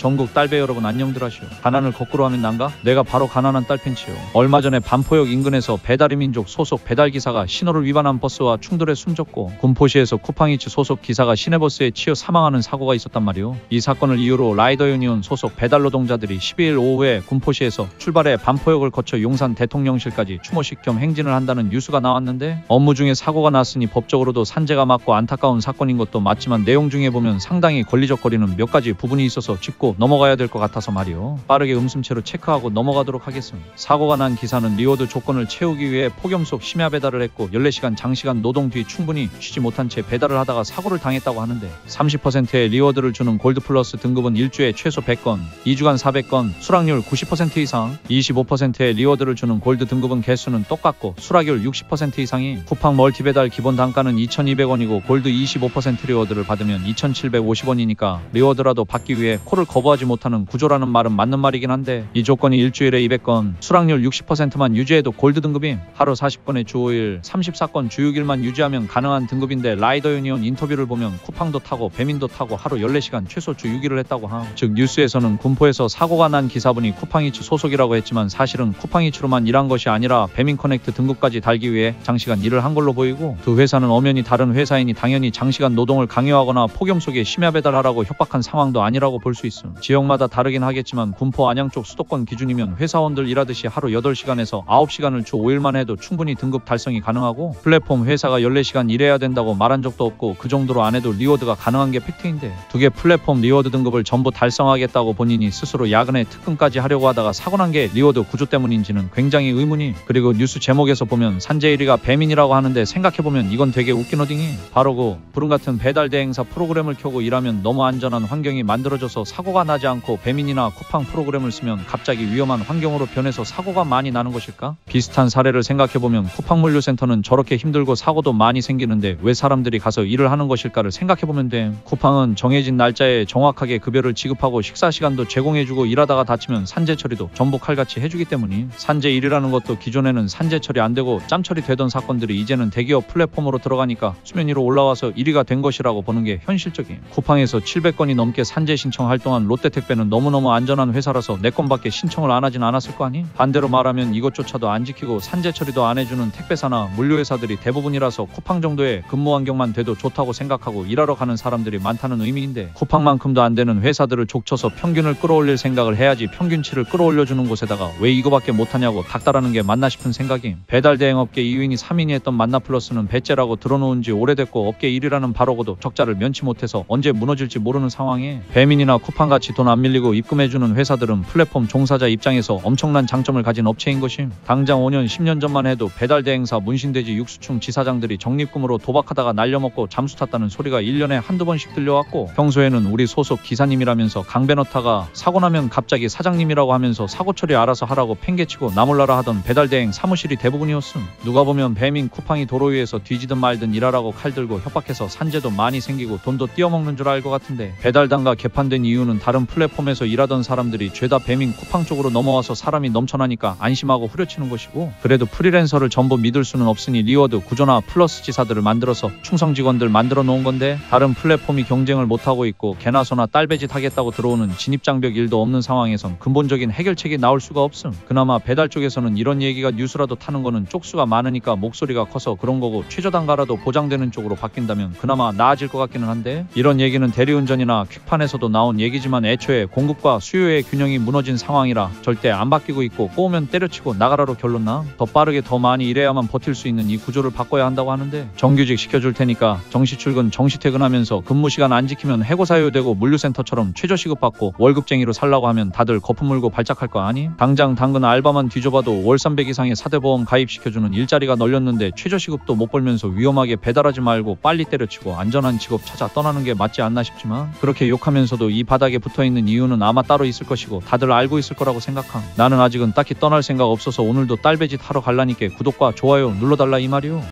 전국 딸배 여러분 안녕들 하시오. 가난을 거꾸로 하면 난가? 내가 바로 가난한 딸팬치요. 얼마 전에 반포역 인근에서 배달의민족 소속 배달기사가 신호를 위반한 버스와 충돌해 숨졌고, 군포시에서 쿠팡이츠 소속 기사가 시내버스에 치여 사망하는 사고가 있었단 말이오. 이 사건을 이유로 라이더 유니온 소속 배달 노동자들이 12일 오후에 군포시에서 출발해 반포역을 거쳐 용산 대통령실까지 추모식 겸 행진을 한다는 뉴스가 나왔는데, 업무 중에 사고가 났으니 법적으로도 산재가 맞고 안타까운 사건인 것도 맞지만 내용 중에 보면 상당히 걸리적거리는 몇 가지 부분이 있어서 짚고 넘어가야 될 것 같아서 말이오. 빠르게 음슴체로 체크하고 넘어가도록 하겠습니다. 사고가 난 기사는 리워드 조건을 채우기 위해 폭염 속 심야 배달을 했고 14시간 장시간 노동 뒤 충분히 쉬지 못한 채 배달을 하다가 사고를 당했다고 하는데, 30%의 리워드를 주는 골드 플러스 등급은 일주에 최소 100건, 2주간 400건, 수락률 90% 이상, 25%의 리워드를 주는 골드 등급은 개수는 똑같고 수락률 60% 이상이 쿠팡 멀티배달 기본 단가는 2,200원이고 골드 25% 리워드를 받으면 2,750원이니까 리워드라도 받기 위해 코를 거부하지 못하는 구조라는 말은 맞는 말이긴 한데, 이 조건이 일주일에 200건, 수락률 60%만 유지해도 골드 등급임, 하루 40건의 주 5일, 34건 주 6일만 유지하면 가능한 등급인데, 라이더 유니온 인터뷰를 보면 쿠팡도 타고 배민도 타고 하루 14시간 최소 주 6일을 했다고 함. 즉 뉴스에서는 군포에서 사고가 난 기사분이 쿠팡이츠 소속이라고 했지만 사실은 쿠팡이츠로만 일한 것이 아니라 배민커넥트 등급까지 달기 위해 장시간 일을 한 걸로 보이고, 두 회사는 엄연히 다른 회사이니 당연히 장시간 노동을 강요하거나 폭염 속에 심야 배달하라고 협박한 상황도 아니라고 볼 수 있음. 지역마다 다르긴 하겠지만 군포 안양 쪽 수도권 기준이면 회사원들 일하듯이 하루 8시간에서 9시간을 주 5일만 해도 충분히 등급 달성이 가능하고, 플랫폼 회사가 14시간 일해야 된다고 말한 적도 없고 그 정도로 안 해도 리워드가 가능한 게 팩트인데, 두 개 플랫폼 리워드 등급을 전부 달성하겠다고 본인이 스스로 야근에 특근까지 하려고 하다가 사고 난 게 리워드 구조 때문인지는 굉장히 의문이. 그리고 뉴스 제목에서 보면 산재 1위가 배민이라고 하는데, 생각해보면 이건 되게 웃긴 어딩이. 바로 그 구름같은 배달 대행사 프로그램을 켜고 일하면 너무 안전한 환경이 만들어져서 사고가 나지 않고, 배민이나 쿠팡 프로그램을 쓰면 갑자기 위험한 환경으로 변해서 사고가 많이 나는 것일까? 비슷한 사례를 생각해보면 쿠팡 물류센터는 저렇게 힘들고 사고도 많이 생기는데 왜 사람들이 가서 일을 하는 것일까를 생각해보면 돼. 쿠팡은 정해진 날짜에 정확하게 급여를 지급하고 식사시간도 제공해주고, 일하다가 다치면 산재 처리도 전부 칼같이 해주기 때문이. 산재 일이라는 것도 기존에는 산재 처리 안되고 짬 처리 되던 사건들이 이제는 대기업 플랫폼으로 들어가니까 수면 위로 올라와서 1위가 된 것이라고 보는 게 현실적인. 쿠팡에서 700건이 넘게 산재 신청할 동안 롯데택배는 너무너무 안전한 회사라서 4건밖에 신청을 안 하진 않았을 거 아니? 반대로 말하면 이것조차도 안 지키고 산재 처리도 안 해주는 택배사나 물류회사들이 대부분이라서 쿠팡 정도의 근무 환경만 돼도 좋다고 생각하고 일하러 가는 사람들이 많다는 의미인데, 쿠팡만큼도 안 되는 회사들을 족쳐서 평균을 끌어올릴 생각을 해야지 평균치를 끌어올려주는 곳에다가 왜 이거밖에 못하냐고 닥달하는 게 맞나 싶은 생각임. 배달 대행업계 2위니 3위니 했던 만나플러스는 배째라고 들어놓은 지 오래됐고 업계 1위라는 바로고도 적자를 면치 못해서 언제 무너질지 모르는 상황에, 배민이나 쿠팡같이 돈 안 밀리고 입금해주는 회사들은 플랫폼 종사자 입장에서 엄청난 장점을 가진 업체인 것임. 당장 5년 10년 전만 해도 배달 대행사 문신돼지 육수충 지사장들이 적립금으로 도박하다가 날려먹고 잠수 탔다는 소리가 1년에 한두 번씩 들려왔고, 평소에는 우리 소속 기사님이라면서 강배너타가 사고 나면 갑자기 사장님이라고 하면서 사고 처리 알아서 하라고 팽개치고 나몰라라 하던 배달 대행 사무실이 대부분이었음. 누가 보면 배민 쿠팡이 도로 위에서 뒤지든 말든 일하라고 칼 들고 협박해서 산재도 많이 생기고 돈도 띄어먹는 줄 알 것 같은데, 배달 단가 개판된 이유는 다른 플랫폼에서 일하던 사람들이 죄다 배민 쿠팡 쪽으로 넘어와서 사람이 넘쳐나니까 안심하고 후려치는 것이고, 그래도 프리랜서를 전부 믿을 수는 없으니 리워드 구조나 플러스 지사들을 만들어서 충성 직원들 만들어 놓은 건데, 다른 플랫폼이 경쟁을 못하고 있고 개나 소나 딸배짓 하겠다고 들어오는 진입장벽 일도 없는 상황에선 근본적인 해결책이 나올 수가 없음. 그나마 배달 쪽에서는 이런 얘기가 뉴스라도 타는 거는 쪽수가 많으니까 목소리가 커서 그런 거고, 최저단가라도 보장되는 쪽으로 바뀐다면 그나마 나아질 것 같기는 한데, 이런 얘기는 대리운전이나 퀵판에서도 나온 얘기지만 애초에 공급과 수요의 균형이 무너진 상황이라 절대 안 바뀌고 있고, 꼬우면 때려치고 나가라로 결론나. 더 빠르게 더 많이 일해야만 버틸 수 있는 이 구조를 바꿔야 한다고 하는데, 정규직 시켜줄 테니까 정시 출근 정시 퇴근하면서 근무시간 안 지키면 해고사유되고 물류센터처럼 최저시급 받고 월급쟁이로 살라고 하면 다들 거품 물고 발작할 거 아니? 당장 당근 알바만 뒤져봐도 월 300 이상의 4대 보험 가입시켜주는 일자리가 널렸는데 최저시급도 못 벌면서 위험하게 배달하지 말고 빨리 때려치고 안전한 직업 찾아 떠나는 게 맞지 않나 싶지만, 그렇게 욕하면서도 이 바닥에 붙어있는 이유는 아마 따로 있을 것이고 다들 알고 있을 거라고 생각함. 나는 아직은 딱히 떠날 생각 없어서 오늘도 딸배짓 하러 갈라니까 구독과 좋아요 눌러달라 이 말이오.